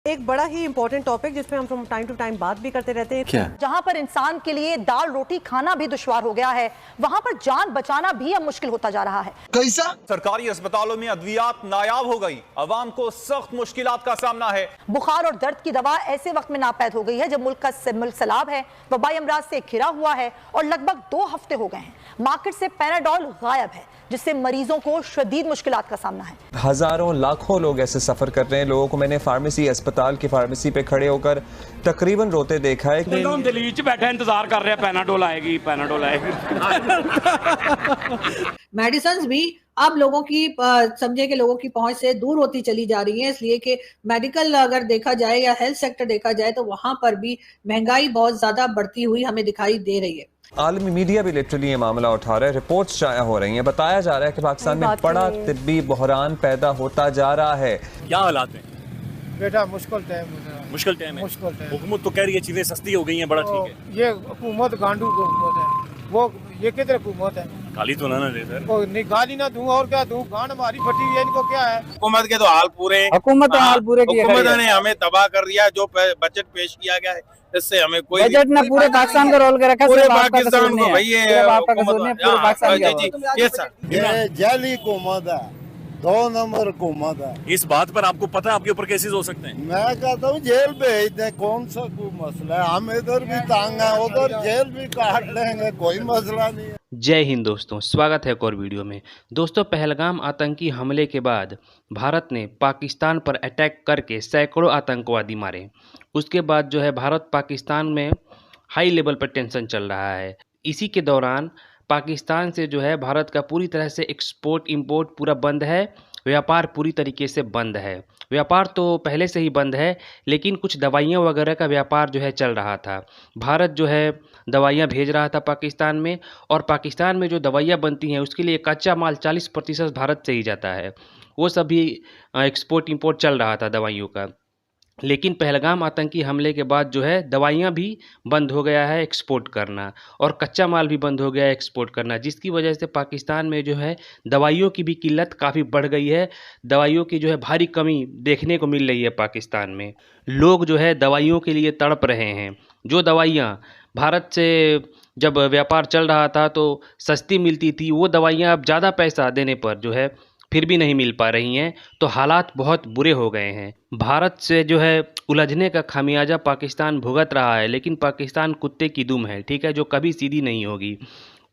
एक बड़ा ही important topic जिसपे हम फ्रॉम टाइम टू टाइम बात भी करते रहते हैं। क्या? जहां पर इंसान के लिए दाल रोटी खाना भी दुश्वार हो गया है, वहां पर जान बचाना भी अब मुश्किल होता जा रहा है। कैसा? सरकारी अस्पतालों में अद्वियात नायाब हो गई, अवाम को सख्त मुश्किलात का सामना है। बुखार और दर्द की दवा ऐसे वक्त में नापैद हो गई है जब मुल्क का मुल्क सैलाब है, वबाई अमराज से घिरा हुआ है और लगभग 2 हफ्ते हो गए हैं मार्केट से पैराडॉल गायब है, जिससे मरीजों को शदीद मुश्किलात का सामना है। हजारों लाखों लोग ऐसे सफर कर रहे हैं। लोगों को मैंने फार्मेसी अस्पताल की फार्मेसी पे खड़े होकर तकरीबन रोते देखा है। दिल्ली च बैठे इंतजार कर रहे हैं, पैनाडोल आएगी, पैनाडोल आएगी। मेडिसिन भी अब लोगों की समझे कि लोगों की पहुंच से दूर होती चली जा रही है, इसलिए कि मेडिकल अगर देखा जाए या हेल्थ सेक्टर देखा जाए तो वहां पर भी महंगाई बहुत ज्यादा बढ़ती हुई हमें दिखाई दे रही है। आलमी मीडिया भी लिटरली ये मामला उठा रहा है। रिपोर्ट्स शाया हो रही हैं, बताया जा रहा है कि पाकिस्तान में बड़ा तिब्बी बहरान पैदा होता जा रहा है। क्या हालात हैं बेटा? मुश्किल टाइम है। हुकूमत तो कह रही है चीजें सस्ती हो गई हैं, बड़ा ठीक है। ये हुकूमत गांडू हुकूमत है, वो ये किधर हुकूमत है? गाली तो ना दे सर। नहीं गाली ना दूंगा और क्या दूं? गांड हमारी फटी है, इनको क्या है? हुकूमत के तो हाल पूरे हैं। हुकूमत हाल पूरे किए, हुकूमत ने हमें तबाह कर दिया। जो बजट पेश किया गया है इससे हमें कोई बजट ने पूरे पाकिस्तान का रोल कर रखा है। पूरे पाकिस्तान को भाई ये जाली हुकूमत है, 2 नंबर हुकूमत है। इस बात पर आपको पता है आपके ऊपर केसेस हो सकते हैं? मैं कहता हूँ जेल भेज दे, कौन सा कोई मसला है? हम इधर भी तंग है, उधर जेल भी काट लेंगे, कोई मसला नहीं है। जय हिंद दोस्तों, स्वागत है एक और वीडियो में। दोस्तों, पहलगाम आतंकी हमले के बाद भारत ने पाकिस्तान पर अटैक करके सैकड़ों आतंकवादी मारे। उसके बाद जो है भारत पाकिस्तान में हाई लेवल पर टेंशन चल रहा है। इसी के दौरान पाकिस्तान से जो है भारत का पूरी तरह से एक्सपोर्ट इंपोर्ट पूरा बंद है, व्यापार पूरी तरीके से बंद है। व्यापार तो पहले से ही बंद है, लेकिन कुछ दवाइयाँ वगैरह का व्यापार जो है चल रहा था। भारत जो है दवाइयाँ भेज रहा था पाकिस्तान में, और पाकिस्तान में जो दवाइयाँ बनती हैं उसके लिए कच्चा माल 40% भारत से ही जाता है। वो सभी एक्सपोर्ट इंपोर्ट चल रहा था दवाइयों का। लेकिन पहलगाम आतंकी हमले के बाद जो है दवाइयाँ भी बंद हो गया है एक्सपोर्ट करना, और कच्चा माल भी बंद हो गया है एक्सपोर्ट करना, जिसकी वजह से पाकिस्तान में जो है दवाइयों की भी किल्लत काफ़ी बढ़ गई है। दवाइयों की जो है भारी कमी देखने को मिल रही है पाकिस्तान में। लोग जो है दवाइयों के लिए तड़प रहे हैं। जो दवाइयाँ भारत से जब व्यापार चल रहा था तो सस्ती मिलती थी, वो दवाइयाँ अब ज़्यादा पैसा देने पर जो है फिर भी नहीं मिल पा रही हैं। तो हालात बहुत बुरे हो गए हैं। भारत से जो है उलझने का खामियाजा पाकिस्तान भुगत रहा है, लेकिन पाकिस्तान कुत्ते की दुम है, ठीक है, जो कभी सीधी नहीं होगी,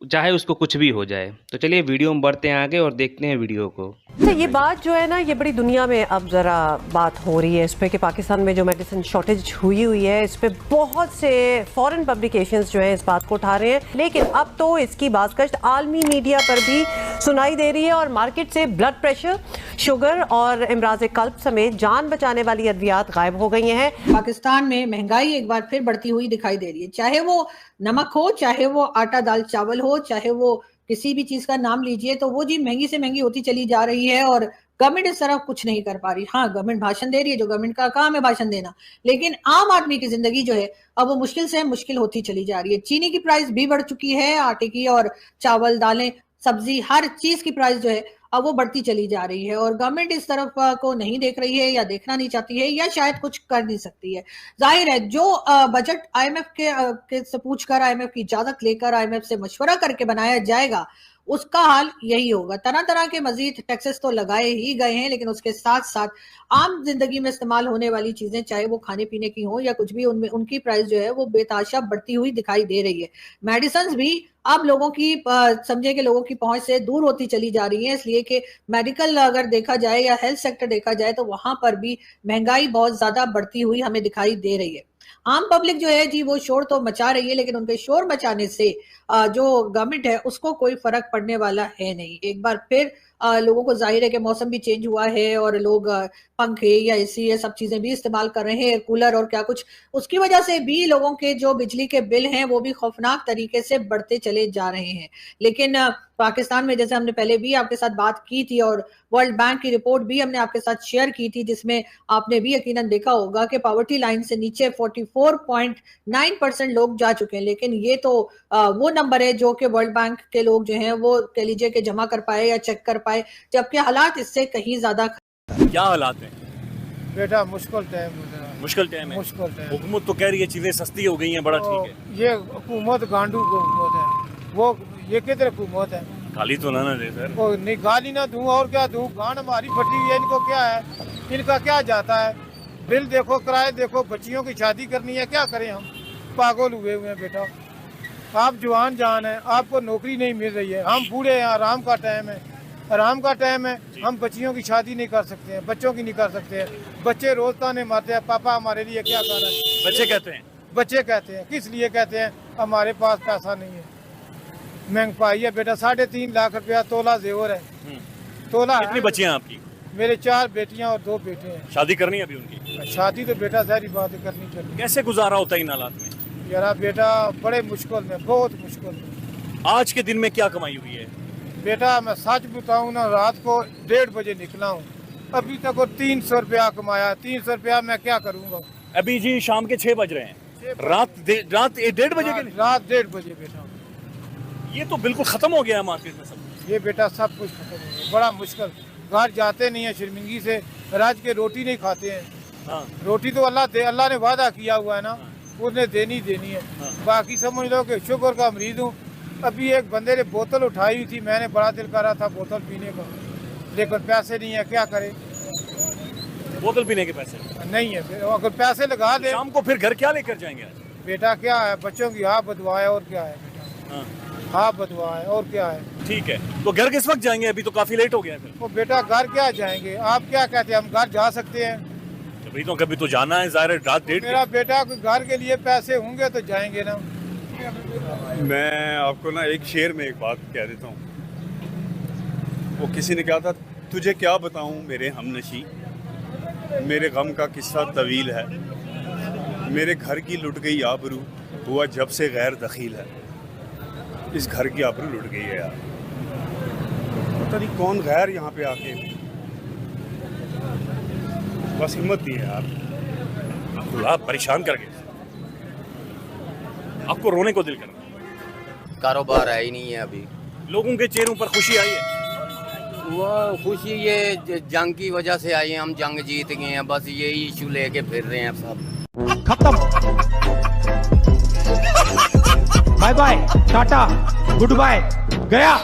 चाहे उसको कुछ भी हो जाए। तो चलिए वीडियो में बढ़ते हैं आगे और देखते हैं वीडियो को। तो ये बात जो है ना, ये बड़ी दुनिया में अब ज़रा बात हो रही है इस पे कि पाकिस्तान में जो मेडिसिन शॉर्टेज हुई है, इस पे बहुत से फॉरेन पब्लिकेशंस जो हैं इस बात को उठा रहे हैं। लेकिन अब तो इसकी बाज़कश्त आलमी मीडिया पर भी सुनाई दे रही है, और मार्केट से ब्लड प्रेशर, शुगर और इमराज कल्ब समेत जान बचाने वाली अद्वियात गायब हो गई हैं। पाकिस्तान में महंगाई एक बार फिर बढ़ती हुई दिखाई दे रही है, चाहे वो नमक हो, चाहे वो आटा दाल चावल हो, चाहे वो किसी भी चीज का नाम लीजिए, तो वो जी महंगी से महंगी होती चली जा रही है और गवर्नमेंट इस तरफ कुछ नहीं कर पा रही। हाँ, गवर्नमेंट भाषण दे रही है, जो गवर्नमेंट का काम है भाषण देना, लेकिन आम आदमी की जिंदगी जो है अब वो मुश्किल से मुश्किल होती चली जा रही है। चीनी की प्राइस भी बढ़ चुकी है, आटे की और चावल, दालें, सब्जी, हर चीज की प्राइस जो है अब वो बढ़ती चली जा रही है, और गवर्नमेंट इस तरफ को नहीं देख रही है, या देखना नहीं चाहती है, या शायद कुछ कर नहीं सकती है। जाहिर है जो बजट आईएमएफ के से पूछकर, आईएमएफ की इजाजत लेकर, आईएमएफ से मशवरा करके बनाया जाएगा, उसका हाल यही होगा। तरह तरह के मजीद टैक्सेस तो लगाए ही गए हैं, लेकिन उसके साथ साथ आम जिंदगी में इस्तेमाल होने वाली चीजें, चाहे वो खाने पीने की हो या कुछ भी, उनमें उनकी प्राइस जो है वो बेताशा बढ़ती हुई दिखाई दे रही है। मेडिसिन भी अब लोगों की समझे कि लोगों की पहुंच से दूर होती चली जा रही है, इसलिए कि मेडिकल अगर देखा जाए या हेल्थ सेक्टर देखा जाए तो वहां पर भी महंगाई बहुत ज्यादा बढ़ती हुई हमें दिखाई दे रही है। आम पब्लिक जो है जी वो शोर तो मचा रही है, लेकिन उनके शोर मचाने से जो गवर्नमेंट है उसको कोई फर्क पड़ने वाला है नहीं। एक बार फिर लोगों को जाहिर है कि मौसम भी चेंज हुआ है, और लोग पंखे या एसी ये सब चीजें भी इस्तेमाल कर रहे हैं, एयर कूलर और क्या कुछ, उसकी वजह से भी लोगों के जो बिजली के बिल हैं वो भी खौफनाक तरीके से बढ़ते चले जा रहे हैं। लेकिन पाकिस्तान में, जैसे हमने पहले भी आपके साथ बात की थी, और वर्ल्ड बैंक की रिपोर्ट भी हमने आपके साथ शेयर की थी, जिसमें आपने भी यकीनन देखा होगा कि पॉवर्टी लाइन से नीचे 44.9% लोग जा चुके हैं। लेकिन ये तो वो नंबर है जो कि वर्ल्ड बैंक के लोग जो हैं वो कह लीजिए कि जमा कर पाए या चेक कर पाए, जबकि हालात इससे कहीं ज्यादा। क्या हालात हैं बेटा मुश्किल टाइम गुजरा, मुश्किल टाइम है। मुश्किल टाइम। हुकूमत तो कह रही है चीजें सस्ती हो गई हैं, बड़ा ठीक है। ये हुकूमत गांडू हुकूमत है, वो ये किधर हुकूमत है? गाली तो ना दे सर। वो नहीं गाली ना दूं और क्या दूं, गांड हमारी फटी हुई है, इनको क्या है, इनका क्या जाता है? बिल देखो, किराए देखो, बच्चियों की शादी करनी है, क्या करें हम? पागल हुए हुए हैं बेटा। आप जवान जान है, आपको नौकरी नहीं मिल रही है, हम बूढ़े हैं, आराम का टाइम है, आराम का टाइम है, हम बच्चियों की शादी नहीं कर सकते हैं, बच्चों की नहीं कर सकते हैं। बच्चे रोज ताने मारते हैं, पापा हमारे लिए क्या कर रहे हैं? बच्चे कहते हैं, बच्चे कहते हैं, किस लिए कहते हैं? हमारे पास पैसा नहीं है, महंगाई है बेटा, 3.5 लाख रुपया तोला जेवर है, तोला। कितनी बच्चियां हैं आपकी? मेरे 4 बेटियां और 2 बेटे हैं। शादी करनी है अभी उनकी? शादी तो बेटा सारी बात करनी चाहिए। कैसे गुजारा होता है इन हालात में? यार बेटा बड़े मुश्किल में, बहुत मुश्किल में। आज के दिन में क्या कमाई हुई है? बेटा मैं सच बताऊं ना, रात को 1:30 बजे निकला हूँ, अभी तक वो 300 रुपया कमाया। 300 रुपया मैं क्या करूँगा? अभी जी शाम के 6 बज रहे हैं, रात 1:30 बजे के? रात 1:30 बजे बेटा। ये तो बिल्कुल खत्म हो गया है मार्केट में सब। ये बेटा सब कुछ खत्म हो गया, बड़ा मुश्किल। घर जाते नहीं है शर्मिंदगी से, राज के रोटी नहीं खाते हैं। हाँ। रोटी तो अल्लाह ने वादा किया हुआ है ना, उसने देनी है। हाँ। बाकी समझ लो कि शुगर का मरीज हूँ। अभी एक बंदे ने बोतल उठाई हुई थी, मैंने बड़ा दिल कर रहा था बोतल पीने का, लेकिन पैसे नहीं है, क्या करे? बोतल पीने के पैसे नहीं है, अगर पैसे लगा दे शाम को फिर घर क्या लेकर जाएंगे आज? बेटा क्या है, बच्चों की हाँ बदवा है और क्या है बेटा? हाँ। हाँ बदवा है और क्या है? ठीक है, तो घर किस वक्त जाएंगे? अभी तो काफी लेट हो गया है। वो बेटा घर क्या जाएंगे, आप क्या कहते हैं? हम घर जा सकते हैं? कभी तो जाना है, ज़ाहिर है रात 1:30। मेरा बेटा घर के लिए पैसे होंगे तो जाएंगे ना। मैं आपको ना एक शेर में एक बात कह देता हूँ। वो किसी ने कहा था, तुझे क्या बताऊँ मेरे हमनशी, मेरे गम का किस्सा तवील है, मेरे घर की लुट गई आबरू, हुआ जब से गैर दखील है। इस घर की आबरू लुट गई है यार, पता नहीं कौन गैर यहाँ पे आके बस हिम्मत दी है यार। खुदा परेशान कर गए, आपको रोने को दिल कर रहा है। कारोबार है ही नहीं है अभी। लोगों के चेहरों पर खुशी आई है? वो खुशी ये जंग की वजह से आई है, हम जंग जीत गए हैं, बस यही इशू लेके फिर रहे हैं सब। खत्म, bye bye, tata, goodbye, गया।